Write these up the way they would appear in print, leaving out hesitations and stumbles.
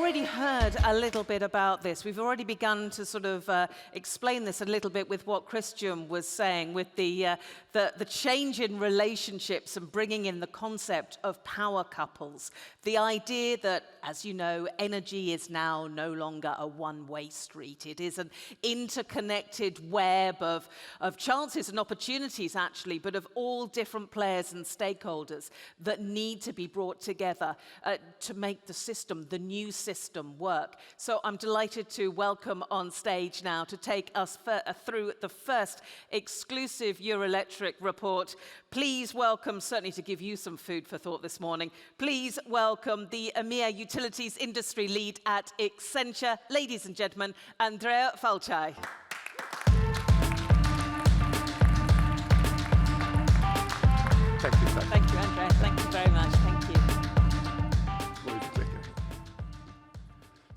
already heard a little bit about this. We've already begun to sort of explain this a little bit with what Christian was saying, with the change in relationships and bringing in the concept of power couples. The idea that, as you know, energy is now no longer a one-way street. It is an interconnected web of chances and opportunities, actually, but of all different players and stakeholders that need to be brought together to make the system, the new system, work. So I'm delighted to welcome on stage now to take us through the first exclusive Eurelectric report. Please welcome, certainly to give you some food for thought this morning, please welcome the EMEA Utilities Industry Lead at Accenture, ladies and gentlemen, Andrea Falciai. Thank you, Sasha. Thank you, Andrea. Thank you very much. Thank you.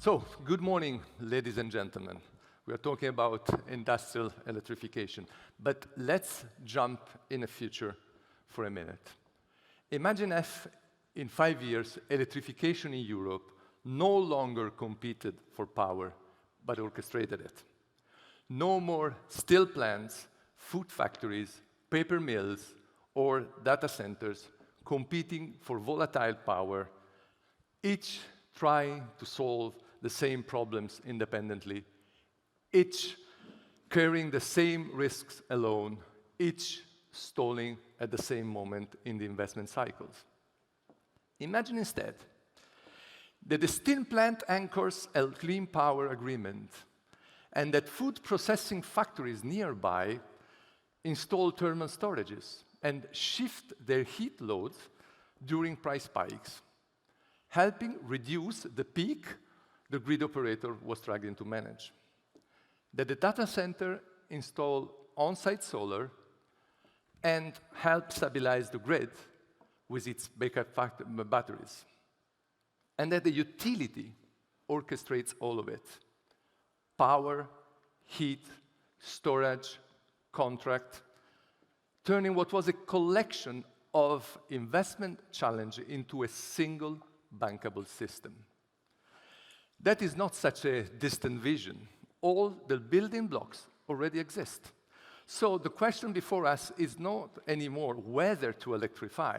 So, good morning, ladies and gentlemen. We are talking about industrial electrification, but let's jump in the future for a minute. Imagine if, in 5 years, electrification in Europe no longer competed for power, but orchestrated it. No more steel plants, food factories, paper mills, or data centers competing for volatile power, each trying to solve the same problems independently, each carrying the same risks alone, each stalling at the same moment in the investment cycles. Imagine instead that the steel plant anchors a clean power agreement and that food processing factories nearby install thermal storages and shift their heat loads during price spikes, helping reduce the peak the grid operator was struggling to manage. That the data center install on-site solar and help stabilize the grid with its backup batteries. And that the utility orchestrates all of it. Power, heat, storage, contract, turning what was a collection of investment challenges into a single bankable system. That is not such a distant vision. All the building blocks already exist. So the question before us is not anymore whether to electrify,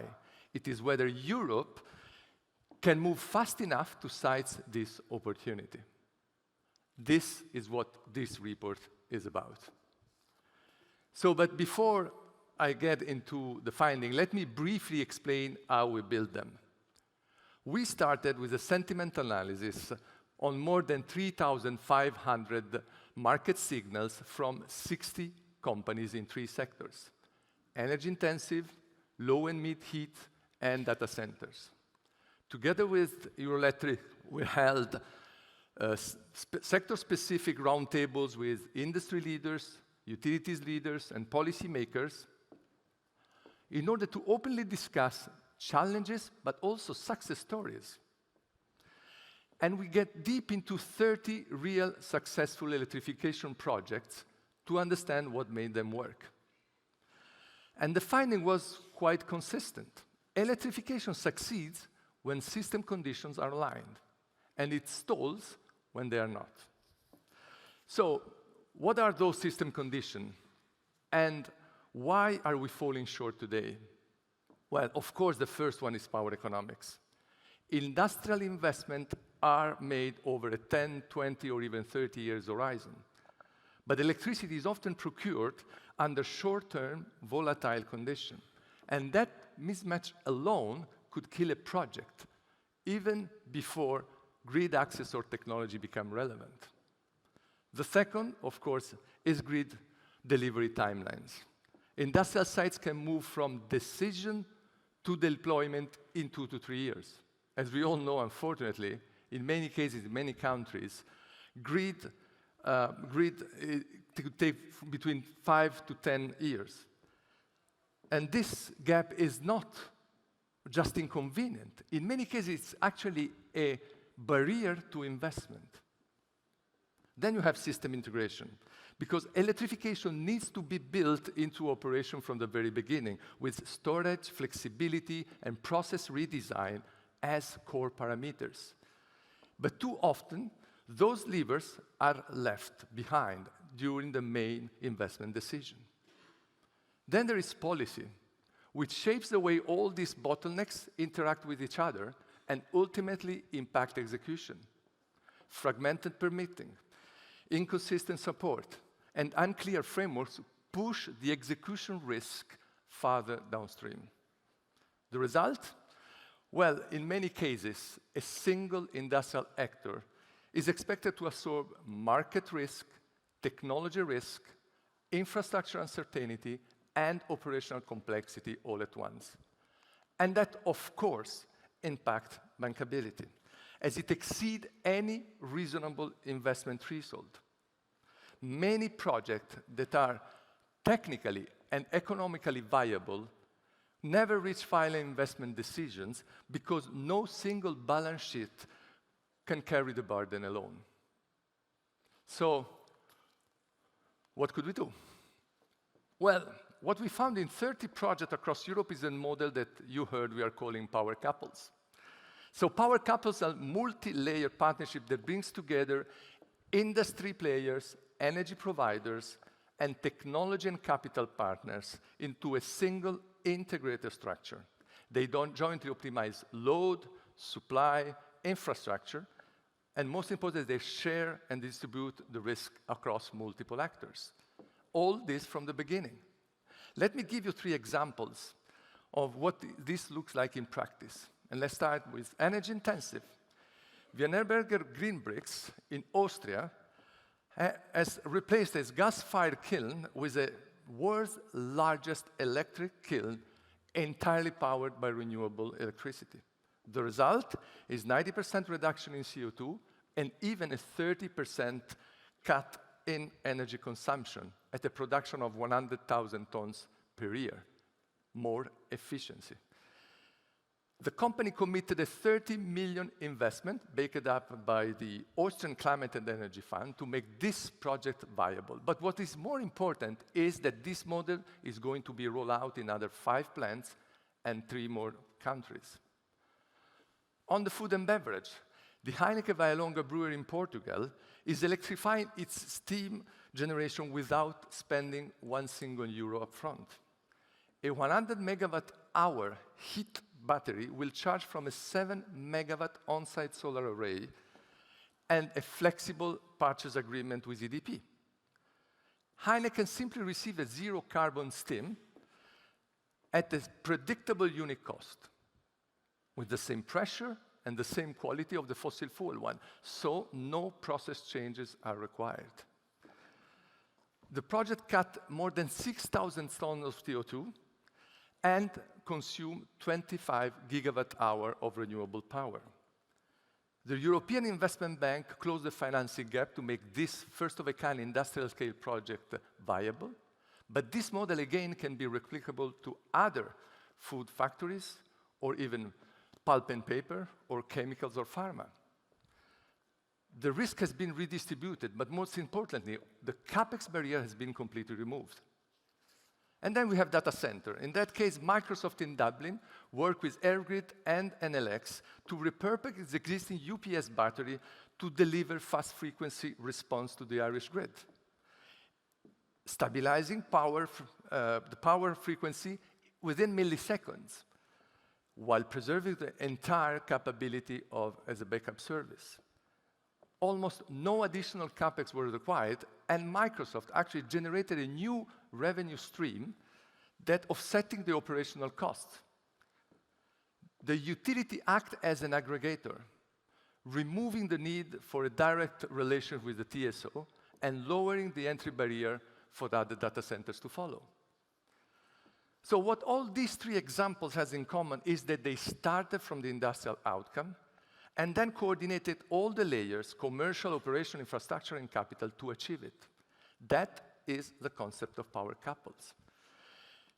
it is whether Europe can move fast enough to seize this opportunity. This is what this report is about. So, but before I get into the finding, let me briefly explain how we build them. We started with a sentiment analysis on more than 3,500 market signals from 60 companies in 3 sectors: energy intensive, low and mid heat, and data centers. Together with Eurelectric, we held sector-specific roundtables with industry leaders, utilities leaders, and policymakers in order to openly discuss challenges, but also success stories. And we get deep into 30 real successful electrification projects to understand what made them work. And the finding was quite consistent. Electrification succeeds when system conditions are aligned, and it stalls when they are not. So, what are those system conditions? And why are we falling short today? Well, of course, the first one is power economics. Industrial investment are made over a 10, 20, or even 30 years horizon. But electricity is often procured under short-term, volatile conditions. And that mismatch alone could kill a project, even before grid access or technology become relevant. The second, of course, is grid delivery timelines. Industrial sites can move from decision to deployment in 2 to 3 years. As we all know, unfortunately, in many cases, in many countries, grid could take between 5 to 10 years. And this gap is not just inconvenient. In many cases, it's actually a barrier to investment. Then you have system integration, because electrification needs to be built into operation from the very beginning, with storage, flexibility, and process redesign as core parameters. But too often, those levers are left behind during the main investment decision. Then there is policy, which shapes the way all these bottlenecks interact with each other and ultimately impact execution. Fragmented permitting, inconsistent support, and unclear frameworks push the execution risk farther downstream. The result? Well, in many cases, a single industrial actor is expected to absorb market risk, technology risk, infrastructure uncertainty, and operational complexity all at once. And that, of course, impacts bankability, as it exceeds any reasonable investment threshold. Many projects that are technically and economically viable never reach final investment decisions because no single balance sheet can carry the burden alone. So, what could we do? Well, what we found in 30 projects across Europe is a model that you heard we are calling power couples. So power couples are multi-layer partnership that brings together industry players, energy providers, and technology and capital partners into a single integrated structure. They don't jointly optimize load, supply, infrastructure, and most importantly, they share and distribute the risk across multiple actors. All this from the beginning. Let me give you 3 examples of what this looks like in practice. And let's start with energy intensive. Wienerberger Green Bricks in Austria has replaced its gas-fired kiln with the world's largest electric kiln entirely powered by renewable electricity. The result is 90% reduction in CO2 and even a 30% cut in energy consumption at a production of 100,000 tons per year. More efficiency. The company committed a 30 million investment backed up by the Austrian Climate and Energy Fund to make this project viable. But what is more important is that this model is going to be rolled out in other 5 plants and 3 more countries. On the food and beverage, the Heineken Vallelonga brewery in Portugal is electrifying its steam generation without spending €1 up front. A 100 megawatt hour heat battery will charge from a 7 megawatt on-site solar array and a flexible purchase agreement with EDP. Heineken simply receive a zero carbon steam at a predictable unit cost with the same pressure and the same quality of the fossil fuel one, so no process changes are required. The project cut more than 6,000 tons of CO2 and consume 25 gigawatt hour of renewable power. The European Investment Bank closed the financing gap to make this first-of-a-kind industrial-scale project viable, but this model again can be replicable to other food factories or even pulp and paper or chemicals or pharma. The risk has been redistributed, but most importantly, the capex barrier has been completely removed. And then we have data center. In that case, Microsoft in Dublin worked with AirGrid and NLX to repurpose its existing UPS battery to deliver fast frequency response to the Irish grid, stabilizing the power frequency within milliseconds, while preserving the entire capability as a backup service. Almost no additional capex were required, and Microsoft actually generated a new revenue stream that offsetting the operational costs. The utility acts as an aggregator, removing the need for a direct relation with the TSO and lowering the entry barrier for the other data centers to follow. So what all these 3 examples has in common is that they started from the industrial outcome and then coordinated all the layers, commercial, operational, infrastructure, and capital to achieve it. That is the concept of power couples.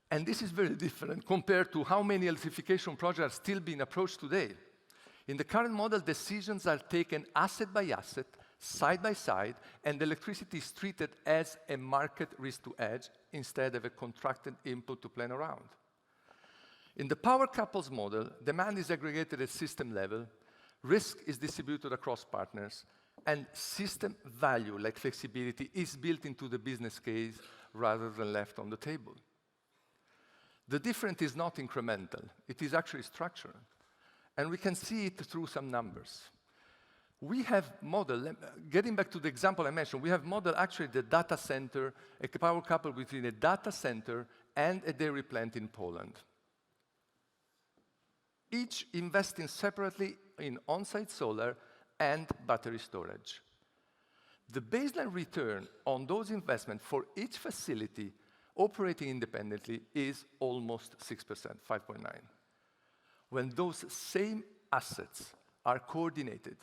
And this is very different compared to how many electrification projects are still being approached today. In the current model, decisions are taken asset by asset, side by side, and electricity is treated as a market risk to hedge instead of a contracted input to plan around. In the power couples model, demand is aggregated at system level, Risk is distributed across partners, and system value, like flexibility, is built into the business case rather than left on the table. The difference is not incremental, it is actually structural. And we can see it through some numbers. We have modeled, getting back to the example I mentioned, we have modeled actually the data center, a power couple between a data center and a dairy plant in Poland. Each investing separately in on-site solar and battery storage. The baseline return on those investments for each facility operating independently is almost 6%, 5.9. When those same assets are coordinated,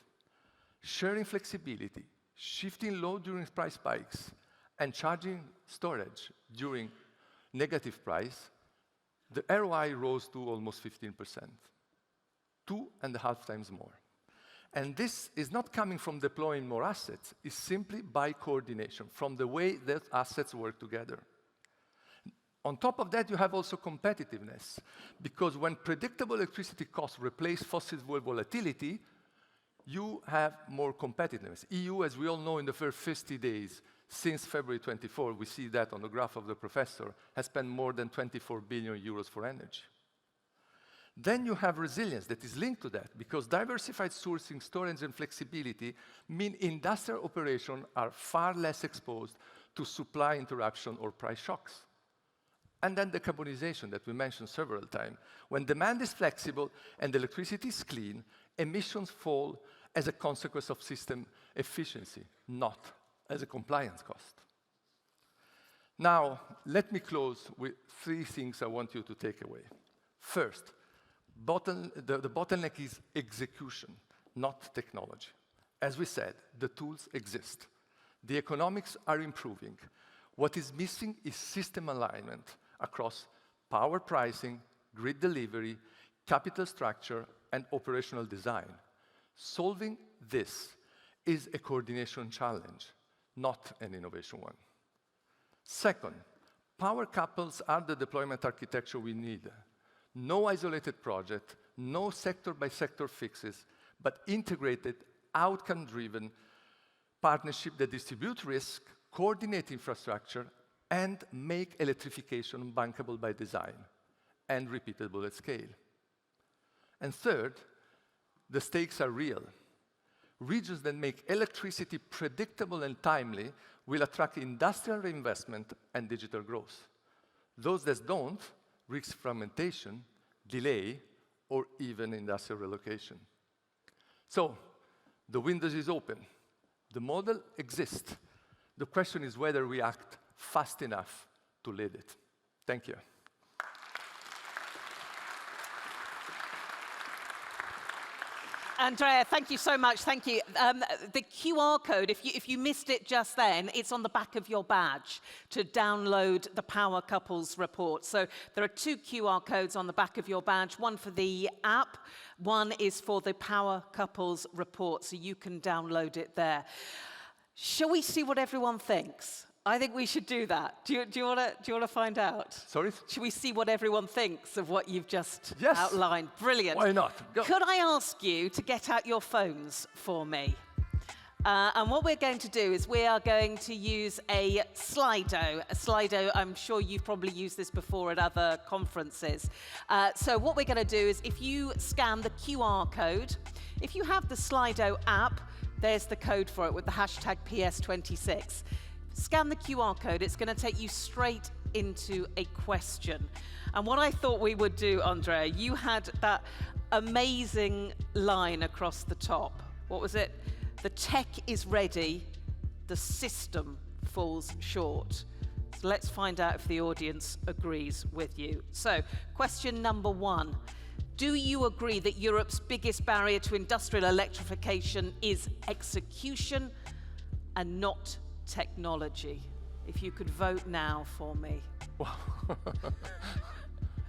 sharing flexibility, shifting load during price spikes, and charging storage during negative price, the ROI rose to almost 15%, 2.5 times more. And this is not coming from deploying more assets, it's simply by coordination, from the way that assets work together. On top of that, you have also competitiveness, because when predictable electricity costs replace fossil fuel volatility, you have more competitiveness. EU, as we all know, in the first 50 days, since February 24, we see that on the graph of the professor, has spent more than 24 billion euros for energy. Then you have resilience that is linked to that, because diversified sourcing, storage, and flexibility mean industrial operations are far less exposed to supply interruption or price shocks. And then decarbonization that we mentioned several times. When demand is flexible and electricity is clean, emissions fall as a consequence of system efficiency, not as a compliance cost. Now, let me close with 3 things I want you to take away. First, the bottleneck is execution, not technology. As we said, the tools exist. The economics are improving. What is missing is system alignment across power pricing, grid delivery, capital structure, and operational design. Solving this is a coordination challenge, not an innovation one. Second, power couples are the deployment architecture we need. No isolated project, no sector-by-sector fixes, but integrated, outcome-driven partnership that distribute risk, coordinate infrastructure, and make electrification bankable by design and repeatable at scale. And third, the stakes are real. Regions that make electricity predictable and timely will attract industrial reinvestment and digital growth. Those that don't risk fragmentation, delay, or even industrial relocation. So, the window is open. The model exists. The question is whether we act fast enough to lead it. Thank you. Andrea, thank you so much. Thank you. The QR code, if you missed it just then, it's on the back of your badge to download the Power Couples report. So there are 2 QR codes on the back of your badge, one for the app, one is for the Power Couples report, so you can download it there. Shall we see what everyone thinks? I think we should do that. Do you want to find out? Sorry? Should we see what everyone thinks of what you've just Yes. outlined? Brilliant. Why not? Go. Could I ask you to get out your phones for me? And what we're going to do is we are going to use a Slido. A Slido, I'm sure you've probably used this before at other conferences. So what we're going to do is if you scan the QR code, if you have the Slido app, there's the code for it with the hashtag PS26. Scan the QR code, it's going to take you straight into a question. And what I thought we would do, Andrea, you had that amazing line across the top. What was it? The tech is ready, the system falls short. So let's find out if the audience agrees with you. So, question number 1. Do you agree that Europe's biggest barrier to industrial electrification is execution and not technology? If you could vote now for me. Wow.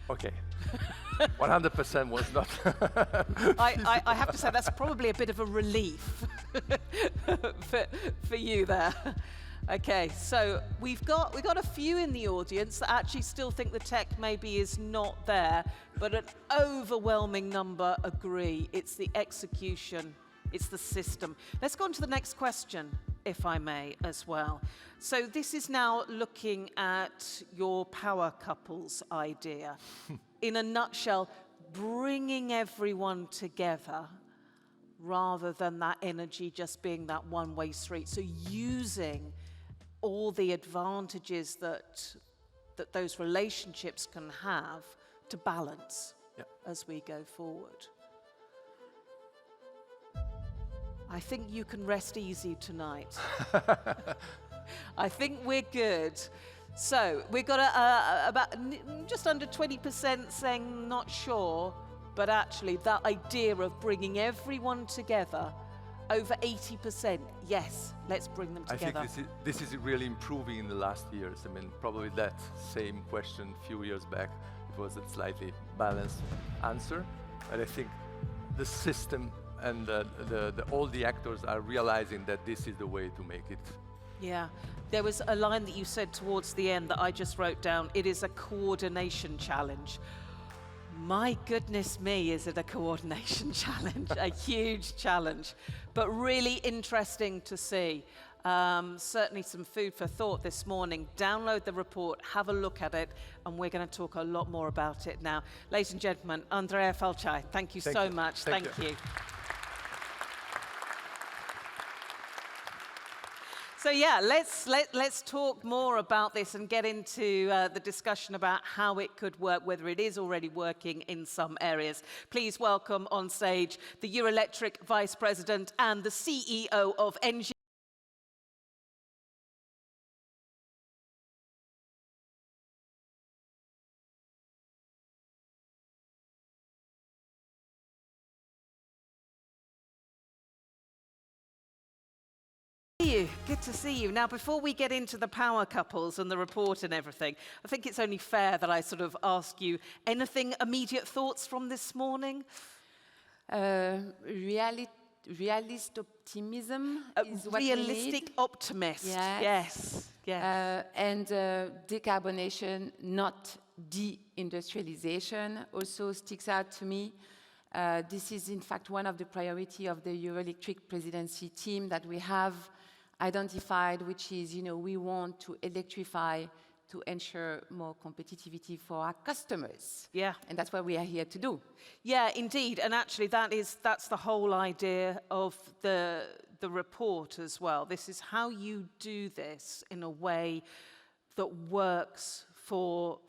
Okay. 100% was not. I have to say that's probably a bit of a relief for you there. Okay, so we've got a few in the audience that actually still think the tech maybe is not there, but an overwhelming number agree. It's the execution, it's the system. Let's go on to the next question, if I may, as well. So this is now looking at your power couples idea. In a nutshell, bringing everyone together rather than that energy just being that one-way street. So using all the advantages that those relationships can have to balance as we go forward. I think you can rest easy tonight. I think we're good. So we've got about just under 20% saying not sure, but actually that idea of bringing everyone together, over 80%, yes, let's bring them together. I think this is really improving in the last years. I mean, probably that same question a few years back, it was a slightly balanced answer. And I think the system and all the actors are realizing that this is the way to make it. Yeah, there was a line that you said towards the end that I just wrote down. It is a coordination challenge. My goodness me, is it a coordination challenge, a huge challenge, but really interesting to see. Certainly some food for thought this morning. Download the report, have a look at it, and we're going to talk a lot more about it now. Ladies and gentlemen, Andrea Falciai, thank you so much. Thank you. So yeah, let's talk more about this and get into the discussion about how it could work, whether it is already working in some areas. Please welcome on stage the Eurelectric Vice President and the CEO of ENGIE. Good to see you. Now, before we get into the power couples and the report and everything, I think it's only fair that I sort of ask you, anything immediate thoughts from this morning? Realist optimism is what realistic we need. Optimist. Yes. And decarbonation, not deindustrialization, also sticks out to me. This is, in fact, one of the priorities of the Eurelectric presidency team that we have identified, which is, we want to electrify to ensure more competitivity for our customers. Yeah. And that's what we are here to do. Yeah, indeed. And actually, that's the whole idea of the report as well. This is how you do this in a way that works for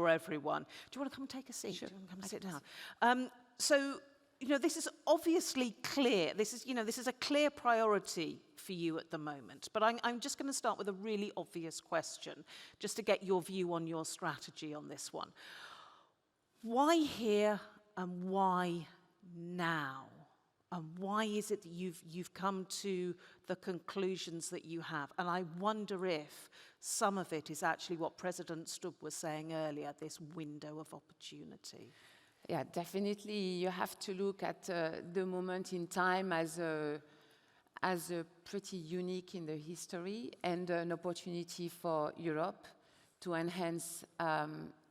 everyone. Do you want to come take a seat? Sure. Do you want to come sit down? So, this is obviously clear. This is a clear priority for you at the moment. But I'm just going to start with a really obvious question, just to get your view on your strategy on this one. Why here and why now? And why is it that you've come to the conclusions that you have? And I wonder if some of it is actually what President Stubb was saying earlier, this window of opportunity. Yeah, definitely. You have to look at the moment in time as a pretty unique in the history and an opportunity for Europe to enhance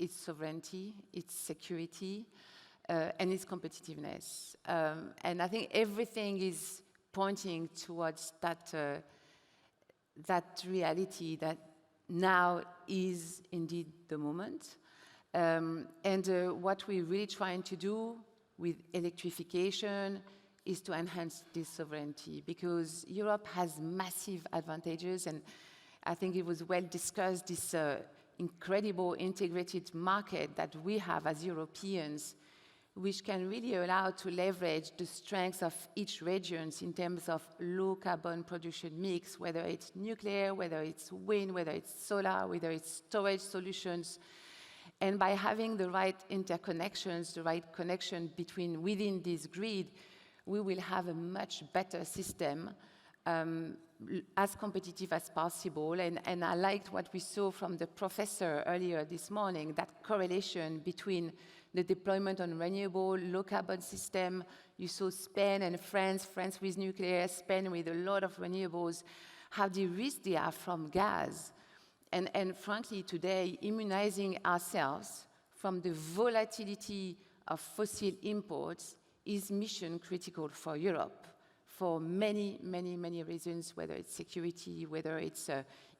its sovereignty, its security, and its competitiveness. And I think everything is pointing towards that reality that now is indeed the moment. What we're really trying to do with electrification is to enhance this sovereignty, because Europe has massive advantages, and I think it was well discussed, this incredible integrated market that we have as Europeans, which can really allow to leverage the strengths of each region in terms of low carbon production mix, whether it's nuclear, whether it's wind, whether it's solar, whether it's storage solutions. And by having the right interconnections, the right connection within this grid, we will have a much better system, as competitive as possible. And I liked what we saw from the professor earlier this morning, that correlation between the deployment on renewable, low carbon system. You saw Spain and France with nuclear, Spain with a lot of renewables, how de-risked they are from gas. And frankly, today, immunizing ourselves from the volatility of fossil imports is mission critical for Europe for many, many, many reasons, whether it's security, whether it's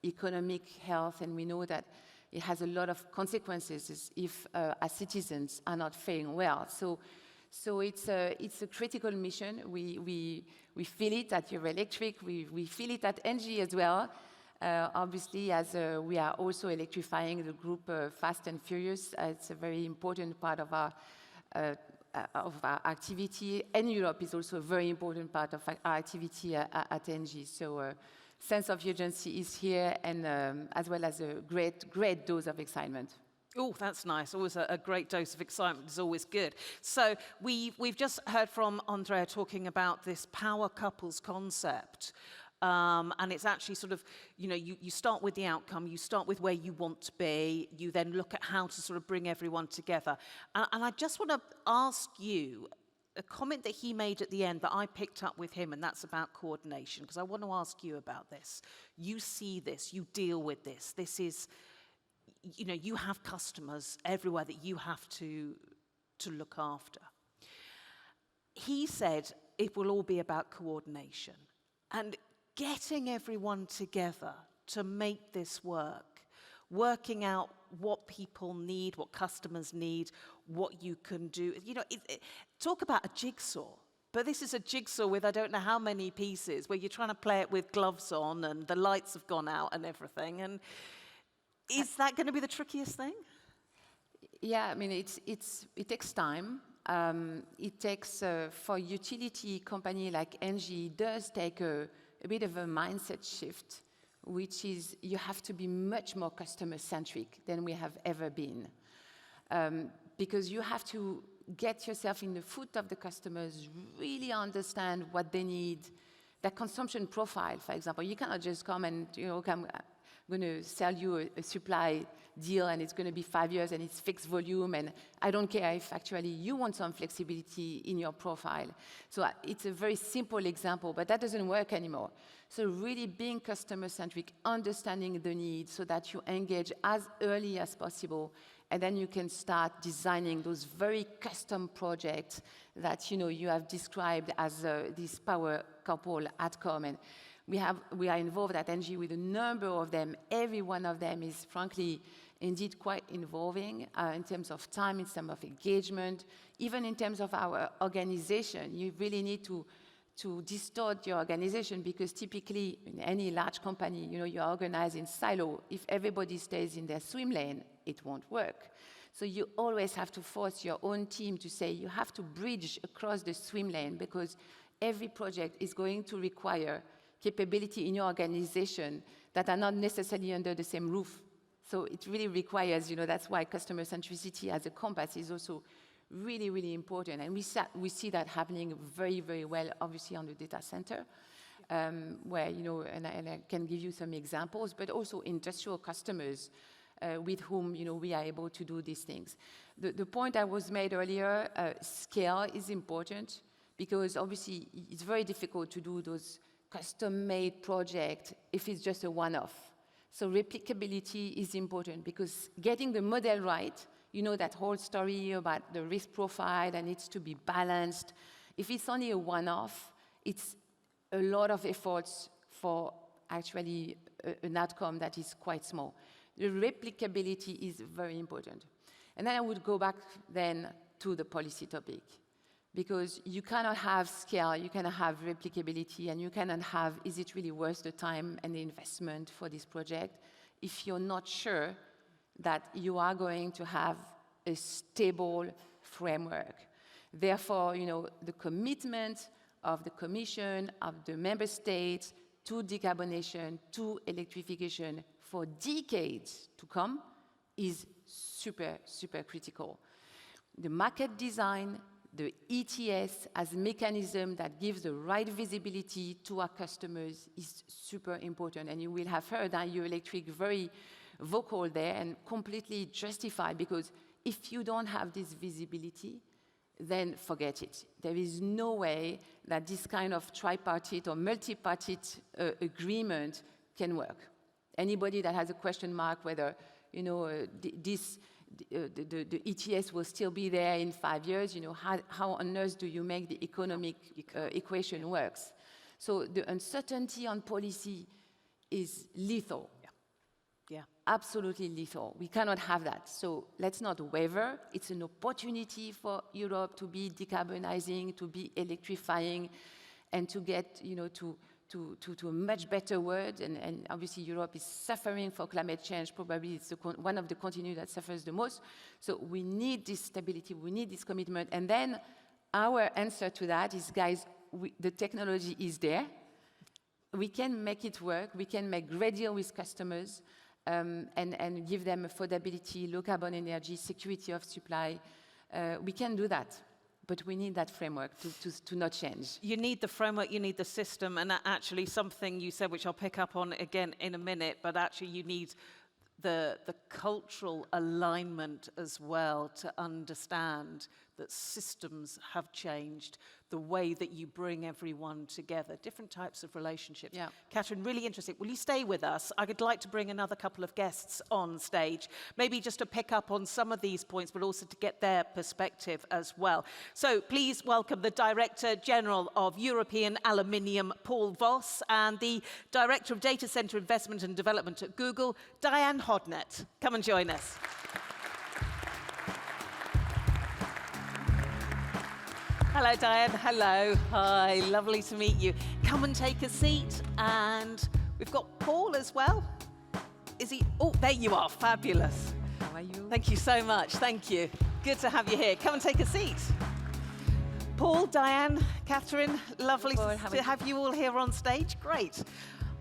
economic health, and we know that it has a lot of consequences if our citizens are not faring well. So it's a critical mission. We feel it at Eurelectric, we feel it at ENGIE as well. Obviously, as we are also electrifying the group Fast and Furious, it's a very important part of our activity, and Europe is also a very important part of our activity at ENGIE. So sense of urgency is here, and as well as a great dose of excitement. Oh, that's nice. Always a great dose of excitement is always good. So we've just heard from Andrea talking about this power couples concept. And it's actually sort of, you know, you start with the outcome, you start with where you want to be, you then look at how to sort of bring everyone together. And I just want to ask you a comment that he made at the end that I picked up with him, and that's about coordination, because I want to ask you about this. You see this, you deal with this. This is, you know, you have customers everywhere that you have to look after. He said it will all be about coordination. And getting everyone together to make this work, working out what people need, what customers need, what you can do. You know, talk about a jigsaw, but this is a jigsaw with I don't know how many pieces, where you're trying to play it with gloves on and the lights have gone out and everything. And is that going to be the trickiest thing? Yeah, I mean, it takes time. It takes, for utility company like ENGIE, it does take a bit of a mindset shift, which is you have to be much more customer-centric than we have ever been. Because you have to get yourself in the foot of the customers, really understand what they need, their consumption profile, for example. You cannot just come and, you know, I'm going to sell you a supply deal and it's going to be 5 years and it's fixed volume, and I don't care if actually you want some flexibility in your profile. So it's a very simple example, but that doesn't work anymore. So really being customer-centric, understanding the need so that you engage as early as possible, and then you can start designing those very custom projects that, you know, you have described as this power couple outcome. And we are involved at ENGIE with a number of them. Every one of them is, frankly, indeed quite involving in terms of time, in terms of engagement, even in terms of our organization. You really need to distort your organization, because typically in any large company, you know, you're organized in silo. If everybody stays in their swim lane, it won't work. So you always have to force your own team to say you have to bridge across the swim lane, because every project is going to require capability in your organization that are not necessarily under the same roof. So it really requires, you know, that's why customer centricity as a compass is also really, really important. And we see that happening very, very well, obviously, on the data center, where, you know, and I can give you some examples, but also industrial customers with whom, you know, we are able to do these things. The point I was made earlier, scale is important, because obviously it's very difficult to do those custom-made project if it's just a one-off. So replicability is important, because getting the model right, you know, that whole story about the risk profile that needs to be balanced. If it's only a one-off, it's a lot of efforts for actually an outcome that is quite small. The replicability is very important. And then I would go back then to the policy topic, because you cannot have scale, you cannot have replicability, and you cannot have, is it really worth the time and the investment for this project, if you're not sure that you are going to have a stable framework. Therefore, you know, the commitment of the Commission, of the member states to decarbonization, to electrification for decades to come is super, super critical. The market design, the ETS as a mechanism that gives the right visibility to our customers is super important. And you will have heard that Eurelectric very vocal there and completely justified, because if you don't have this visibility, then forget it. There is no way that this kind of tripartite or multi-party agreement can work. Anybody that has a question mark whether, you know, the ETS will still be there in 5 years, you know, how on earth do you make the economic equation works? So the uncertainty on policy is lethal. Yeah. Absolutely lethal. We cannot have that. So let's not waver. It's an opportunity for Europe to be decarbonizing, to be electrifying, and to get, you know, to a much better world. And obviously Europe is suffering for climate change. Probably it's one of the continents that suffers the most. So we need this stability. We need this commitment. And then our answer to that is, guys, the technology is there. We can make it work. We can make great deal with customers. And give them affordability, low carbon energy, security of supply. We can do that, but we need that framework to not change. You need the framework, you need the system, and actually something you said, which I'll pick up on again in a minute, but actually you need the cultural alignment as well to understand that systems have changed, the way that you bring everyone together, different types of relationships. Yeah. Catherine, really interesting. Will you stay with us? I would like to bring another couple of guests on stage, maybe just to pick up on some of these points, but also to get their perspective as well. So please welcome the Director General of European Aluminium, Paul Voss, and the Director of Data Center Investment and Development at Google, Diane Hodnett. Come and join us. Hello, Diane. Hello. Hi. Lovely to meet you. Come and take a seat. And we've got Paul as well. Is he? Oh, there you are. Fabulous. How are you? Thank you so much. Thank you. Good to have you here. Come and take a seat. Paul, Diane, Catherine, lovely to have you all here on stage. Great.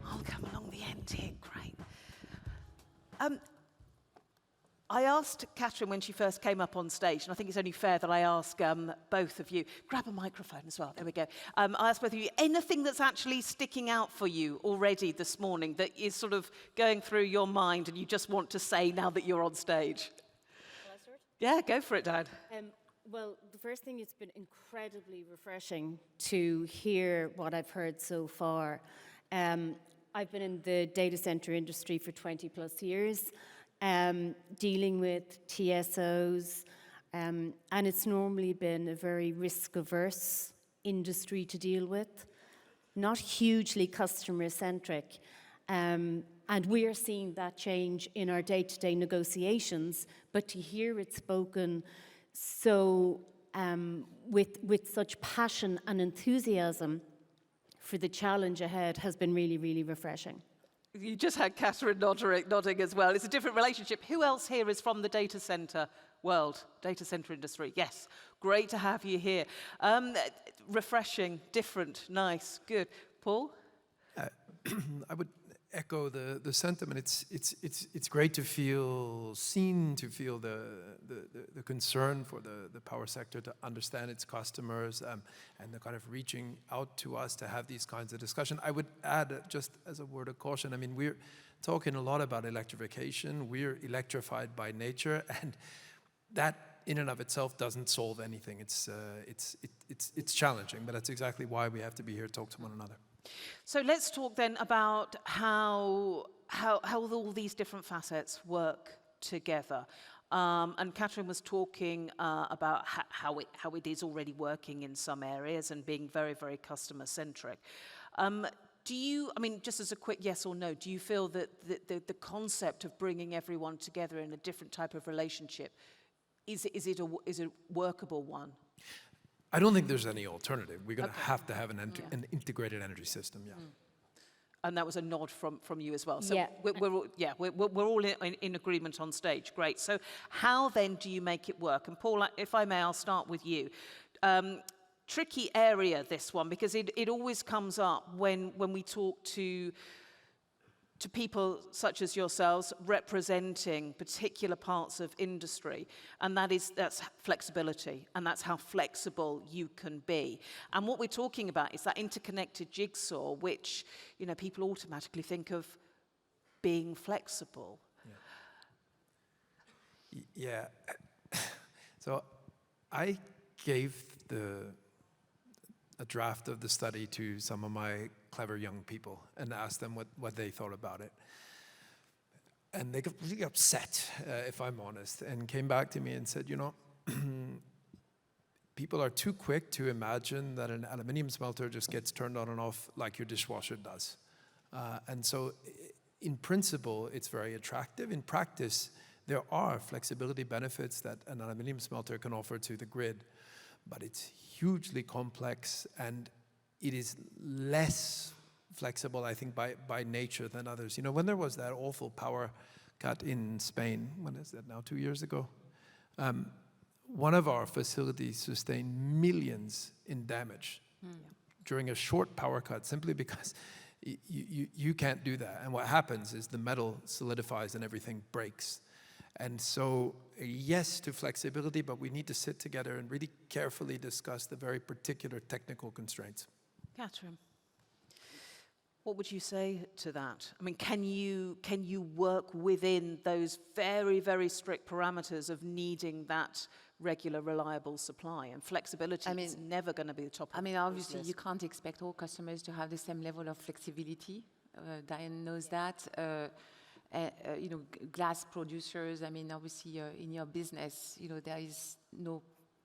I'll come along the end here. Great. I asked Catherine when she first came up on stage, and I think it's only fair that I ask both of you, grab a microphone as well, there we go. I asked both of you, anything that's actually sticking out for you already this morning that is sort of going through your mind and you just want to say now that you're on stage? Shall I start? Yeah, go for it, Dad. Well, the first thing, it's been incredibly refreshing to hear what I've heard so far. I've been in the data center industry for 20 plus years. Dealing with TSOs, and it's normally been a very risk-averse industry to deal with, not hugely customer-centric. And we are seeing that change in our day-to-day negotiations, but to hear it spoken so with such passion and enthusiasm for the challenge ahead has been really, really refreshing. You just had Catherine nodding as well. It's a different relationship. Who else here is from the data center world, data center industry? Yes, great to have you here. Refreshing, different, nice, good. Paul? I would echo the sentiment. It's great to feel seen, to feel the concern for the power sector, to understand its customers, and the kind of reaching out to us to have these kinds of discussion. I would add, just as a word of caution, I mean, we're talking a lot about electrification. We're electrified by nature, and that in and of itself doesn't solve anything. It's challenging, but that's exactly why we have to be here to talk to one another. So let's talk then about how all these different facets work together. And Catherine was talking about how it is already working in some areas and being very, very customer-centric. Do you, I mean, just as a quick yes or no, do you feel that the concept of bringing everyone together in a different type of relationship, is it a workable one? I don't think there's any alternative. We're going to have to have an integrated energy system, yeah. And that was a nod from you as well. So Yeah. we're all in agreement on stage. Great. So how then do you make it work? And Paul, if I may, I'll start with you. Tricky area, this one, because it always comes up when we talk to people such as yourselves representing particular parts of industry, and that's flexibility, and that's how flexible you can be. And what we're talking about is that interconnected jigsaw, which, you know, people automatically think of being flexible. Yeah. So I gave a draft of the study to some of my clever young people and asked them what they thought about it. And they got really upset, if I'm honest, and came back to me and said, you know, people are too quick to imagine that an aluminium smelter just gets turned on and off like your dishwasher does. And so in principle, it's very attractive. In practice, there are flexibility benefits that an aluminium smelter can offer to the grid, but it's hugely complex and it is less flexible, I think, by nature than others. You know, when there was that awful power cut in Spain, when is that now, 2 years ago? One of our facilities sustained millions in damage during a short power cut, simply because you can't do that. And what happens is the metal solidifies and everything breaks. And so, yes to flexibility, but we need to sit together and really carefully discuss the very particular technical constraints. Catherine, what would you say to that? I mean, can you work within those very, very strict parameters of needing that regular, reliable supply? And flexibility is never going to be the top of the list. Obviously, you can't expect all customers to have the same level of flexibility. Diane knows that. You know, glass producers, obviously in your business, you know, there is no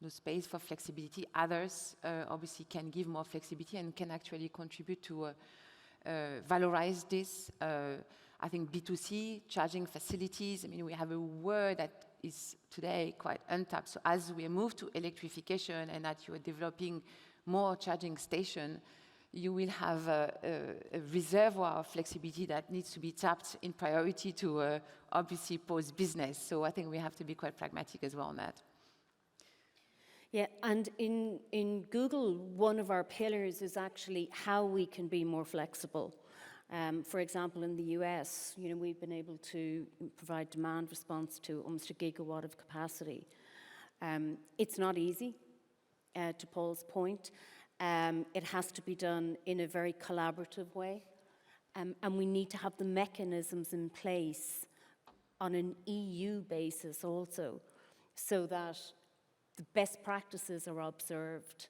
space for flexibility. Others obviously can give more flexibility and can actually contribute to valorize this. I think B2C, charging facilities, we have a word that is today quite untapped. So as we move to electrification and that you are developing more charging station, you will have a reservoir of flexibility that needs to be tapped in priority to obviously pose business. So I think we have to be quite pragmatic as well on that. Yeah, and in Google, one of our pillars is actually how we can be more flexible. For example, in the US, you know, we've been able to provide demand response to almost 1 gigawatt of capacity. It's not easy, to Paul's point. It has to be done in a very collaborative way. And we need to have the mechanisms in place on an EU basis also, so that the best practices are observed,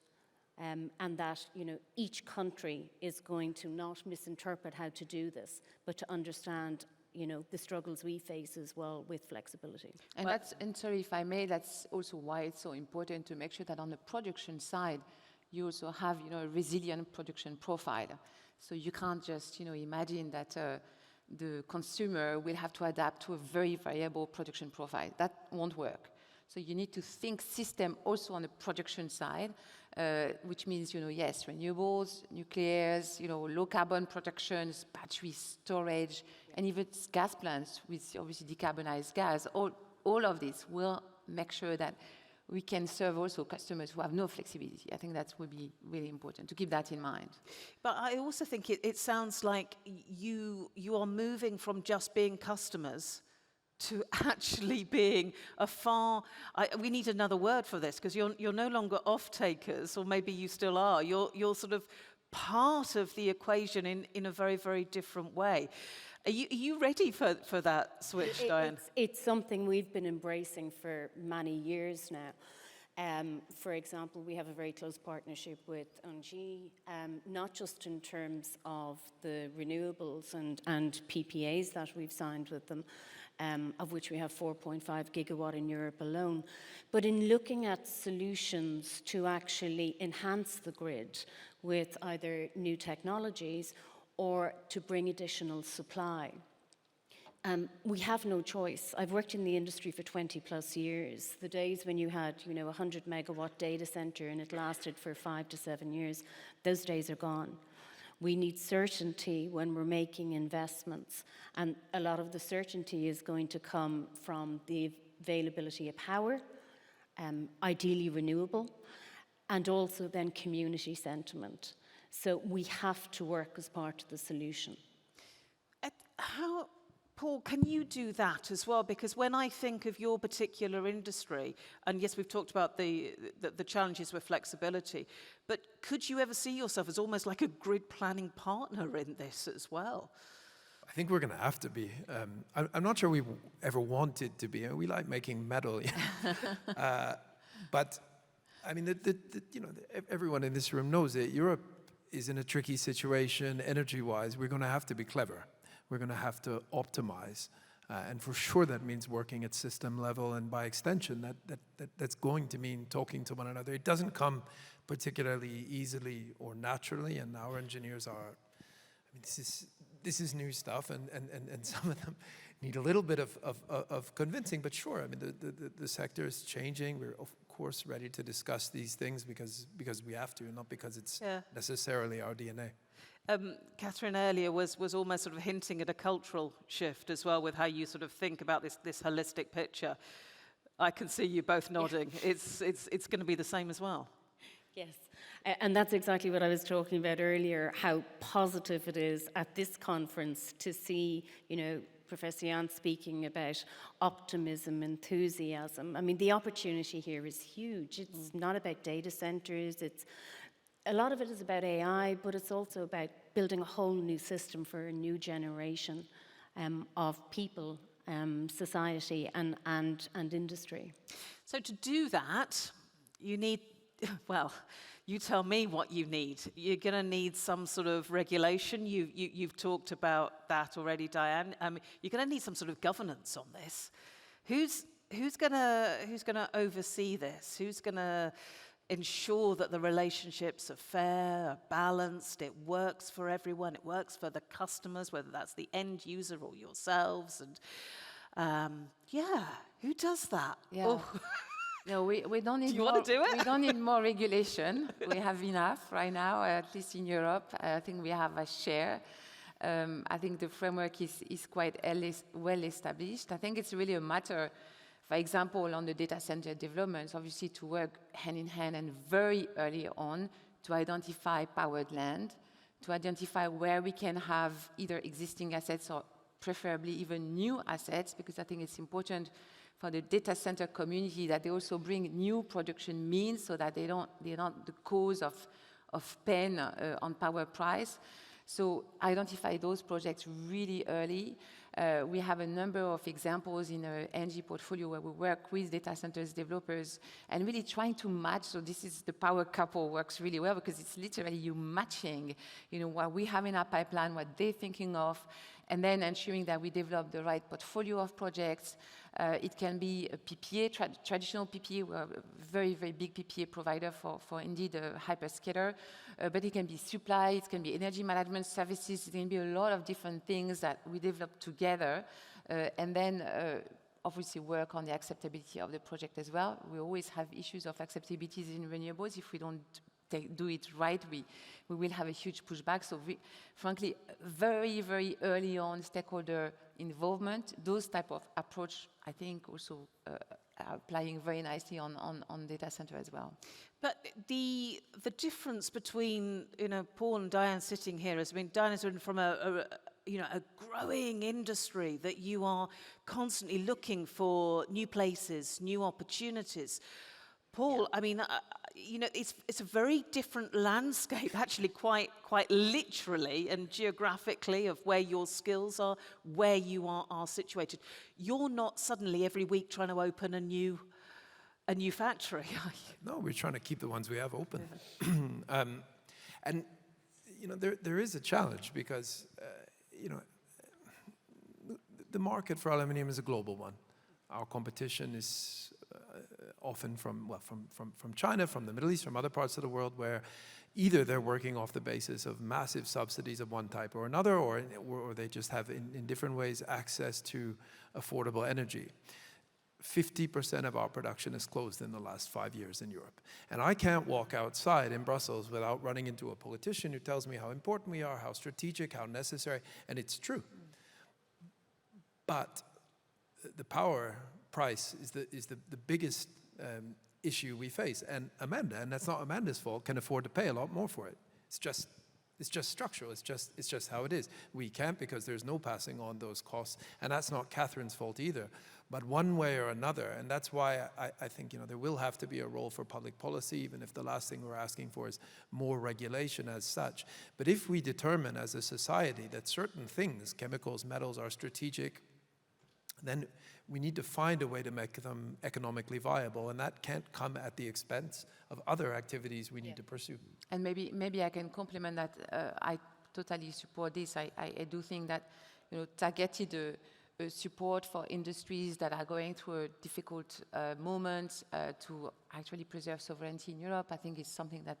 and that, you know, each country is going to not misinterpret how to do this, but to understand, you know, the struggles we face as well with flexibility. And sorry if I may, that's also why it's so important to make sure that on the production side, you also have, you know, a resilient production profile. So you can't just, you know, imagine that the consumer will have to adapt to a very variable production profile. That won't work. So you need to think system also on the production side, which means, you know, yes, renewables, nuclears, you know, low carbon productions, battery storage, and even gas plants with obviously decarbonized gas. All of this will make sure that we can serve also customers who have no flexibility. I think that would be really important to keep that in mind. But I also think it sounds like you are moving from just being customers to actually being we need another word for this, because you're no longer off-takers, or maybe you still are. You're sort of part of the equation in a very, very different way. Are you ready for that switch, Diane? It's something we've been embracing for many years now. For example, we have a very close partnership with ENGIE, not just in terms of the renewables and PPAs that we've signed with them, of which we have 4.5 gigawatt in Europe alone, but in looking at solutions to actually enhance the grid with either new technologies or to bring additional supply. We have no choice. I've worked in the industry for 20 plus years. The days when you had, you know, 100 megawatt data center and it lasted for 5 to 7 years, those days are gone. We need certainty when we're making investments, and a lot of the certainty is going to come from the availability of power, ideally renewable, and also then community sentiment. So we have to work as part of the solution. Paul, can you do that as well? Because when I think of your particular industry, and yes, we've talked about the challenges with flexibility, but could you ever see yourself as almost like a grid planning partner in this as well? I think we're going to have to be. I'm not sure we ever wanted to be. We like making metal. But I mean, everyone in this room knows that Europe is in a tricky situation energy-wise. We're going to have to be clever. We're going to have to optimize. And for sure that means working at system level, and by extension, that's going to mean talking to one another. It doesn't come particularly easily or naturally, and our engineers are, I mean, this is new stuff, and some of them need a little bit of convincing, but sure, I mean, the sector is changing. We're, of course, ready to discuss these things because we have to, not because it's necessarily our DNA. Catherine earlier was almost sort of hinting at a cultural shift as well with how you sort of think about this holistic picture. I can see you both nodding. It's going to be the same as well. Yes, and that's exactly what I was talking about earlier, how positive it is at this conference to see, you know, Professor Jan speaking about optimism, enthusiasm. I mean, the opportunity here is huge. It's not about data centers, a lot of it is about AI, but it's also about building a whole new system for a new generation of people, society, and industry. So to do that, you need, well, you tell me what you need. You're going to need some sort of regulation. You've talked about that already, Diane. You're going to need some sort of governance on this. Who's going to oversee this? Who's going to ensure that the relationships are fair, are balanced, it works for everyone, it works for the customers, whether that's the end user or yourselves, and who does that? Yeah. Oh. No, we don't need Do you more. want to do it? We don't need more regulation. We have enough right now, at least in Europe. I think we have a share. I think the framework is quite well established. I think it's really a matter, for example, on the data center developments, obviously to work hand in hand and very early on to identify powered land, to identify where we can have either existing assets or preferably even new assets, because I think it's important for the data center community that they also bring new production means so that they're not the cause of pain on power price. So identify those projects really early. We have a number of examples in our ENGIE portfolio where we work with data centers developers and really trying to match. So this is the power couple works really well because it's literally you matching, you know, what we have in our pipeline, what they're thinking of, and then ensuring that we develop the right portfolio of projects. It can be a PPA, traditional PPA. We're a very, very big PPA provider for indeed a hyperscaler. But it can be supply, it can be energy management services, it can be a lot of different things that we develop together. And then obviously work on the acceptability of the project as well. We always have issues of acceptability in renewables. If we don't do it right, we will have a huge pushback. So frankly, very, very early on stakeholder involvement, those type of approach, I think also are applying very nicely on data center as well. But the difference between, you know, Paul and Diane sitting here is, I mean, Diane is from a growing industry that you are constantly looking for new places, new opportunities. Paul, I mean, you know, it's a very different landscape, actually, quite literally and geographically, of where your skills are, where you are situated. You're not suddenly every week trying to open a new factory, are you? No, we're trying to keep the ones we have open. And you know, there is a challenge because you know, the market for aluminium is a global one. Our competition is often from China, from the Middle East, from other parts of the world, where either they're working off the basis of massive subsidies of one type or another, or they just have in different ways access to affordable energy. 50% of our production is closed in the last 5 years in Europe. And I can't walk outside in Brussels without running into a politician who tells me how important we are, how strategic, how necessary, and it's true. But the power price is the biggest issue we face. And Amanda, and that's not Amanda's fault, can afford to pay a lot more for it. It's just structural. It's just how it is. We can't because there's no passing on those costs, and that's not Catherine's fault either. But one way or another, and that's why I think, you know, there will have to be a role for public policy, even if the last thing we're asking for is more regulation as such. But if we determine as a society that certain things, chemicals, metals, are strategic, then we need to find a way to make them economically viable, and that can't come at the expense of other activities we need to pursue. And maybe I can complement that. I totally support this. I do think that, you know, targeted support for industries that are going through a difficult moment to actually preserve sovereignty in Europe, I think is something that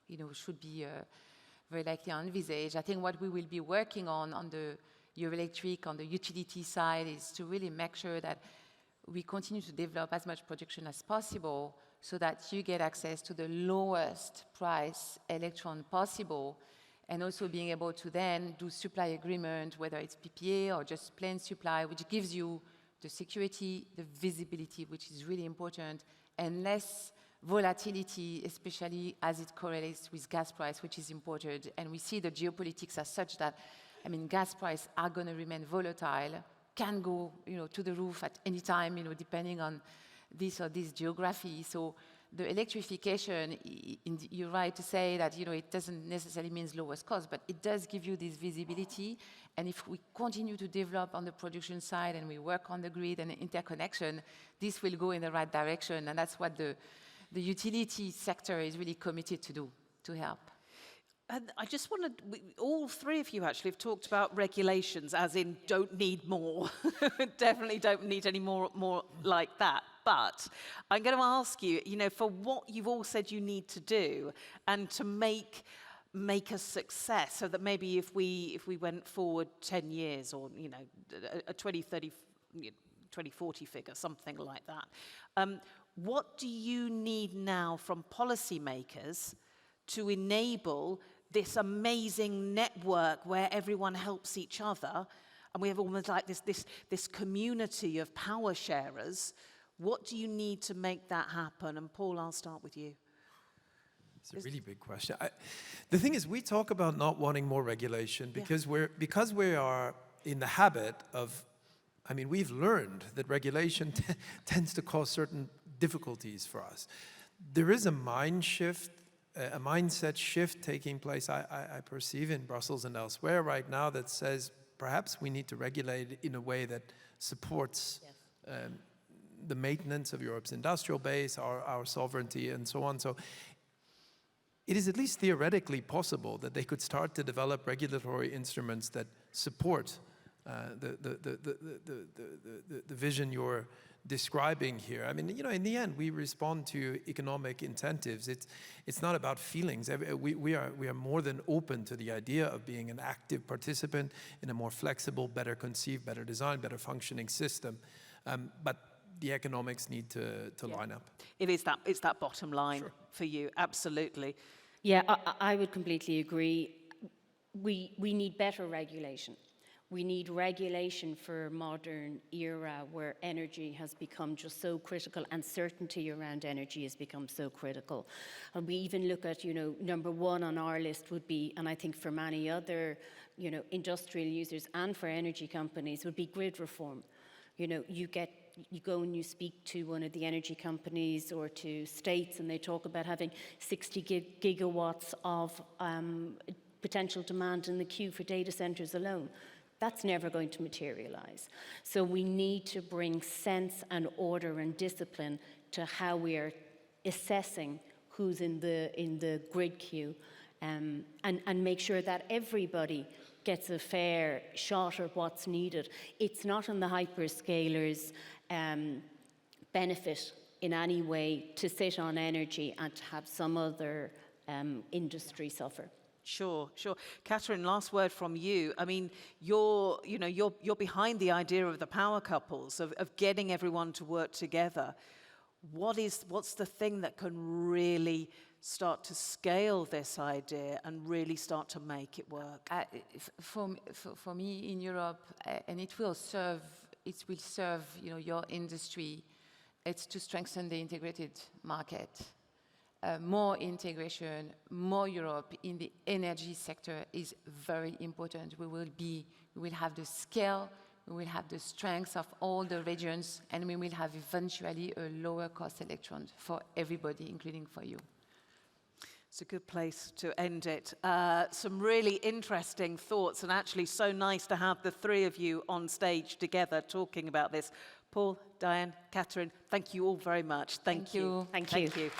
you know, should be very likely envisaged. I think what we will be working on the Eurelectric, on the utility side, is to really make sure that we continue to develop as much production as possible so that you get access to the lowest price electron possible, and also being able to then do supply agreement, whether it's PPA or just plain supply, which gives you the security, the visibility, which is really important, and less volatility, especially as it correlates with gas price, which is important. And we see the geopolitics as such that, I mean, gas prices are going to remain volatile, can go, you know, to the roof at any time, you know, depending on this or this geography. So the electrification, you're right to say that, you know, it doesn't necessarily mean lowest cost, but it does give you this visibility. And if we continue to develop on the production side and we work on the grid and the interconnection, this will go in the right direction. And that's what the utility sector is really committed to do, to help. And I just wanted, all three of you actually have talked about regulations, as in don't need more. Definitely don't need any more like that. But I'm going to ask you, you know, for what you've all said you need to do and to make a success, so that maybe if we went forward 10 years or, you know, a 2030, 2040 figure, something like that, what do you need now from policymakers to enable this amazing network where everyone helps each other, and we have almost like this community of power sharers? What do you need to make that happen? And Paul, I'll start with you. It's a really big question. The thing is, we talk about not wanting more regulation because we are in the habit of, I mean, we've learned that regulation tends to cause certain difficulties for us. There is a mind shift, a mindset shift taking place, I perceive in Brussels and elsewhere right now, that says perhaps we need to regulate in a way that supports the maintenance of Europe's industrial base, our sovereignty, and so on. So it is at least theoretically possible that they could start to develop regulatory instruments that support the vision you're describing here. I mean, you know, in the end, we respond to economic incentives. It's not about feelings. We are more than open to the idea of being an active participant in a more flexible, better conceived, better designed, better functioning system. But the economics need to line up. It's that bottom line for you, absolutely. Yeah, I would completely agree. We need better regulation. We need regulation for a modern era where energy has become just so critical, and certainty around energy has become so critical. And we even look at, you know, number one on our list would be, and I think for many other, you know, industrial users and for energy companies, would be grid reform. You know, you go and you speak to one of the energy companies or to states, and they talk about having 60 gigawatts of potential demand in the queue for data centers alone. That's never going to materialize. So we need to bring sense and order and discipline to how we are assessing who's in the grid queue, and make sure that everybody gets a fair shot at what's needed. It's not in the hyperscalers' benefit in any way to sit on energy and to have some other industry suffer. Sure. Catherine, last word from you. I mean, you're behind the idea of the power couples, of getting everyone to work together. What's the thing that can really start to scale this idea and really start to make it work? For me in Europe, and it will serve, you know, your industry, it's to strengthen the integrated market. More integration, more Europe in the energy sector is very important. We will have the scale, we will have the strength of all the regions, and we will have eventually a lower cost electron for everybody, including for you. It's a good place to end it. Some really interesting thoughts, and actually so nice to have the three of you on stage together talking about this. Paul, Diane, Catherine, thank you all very much. Thank you. Thank you. Thank you.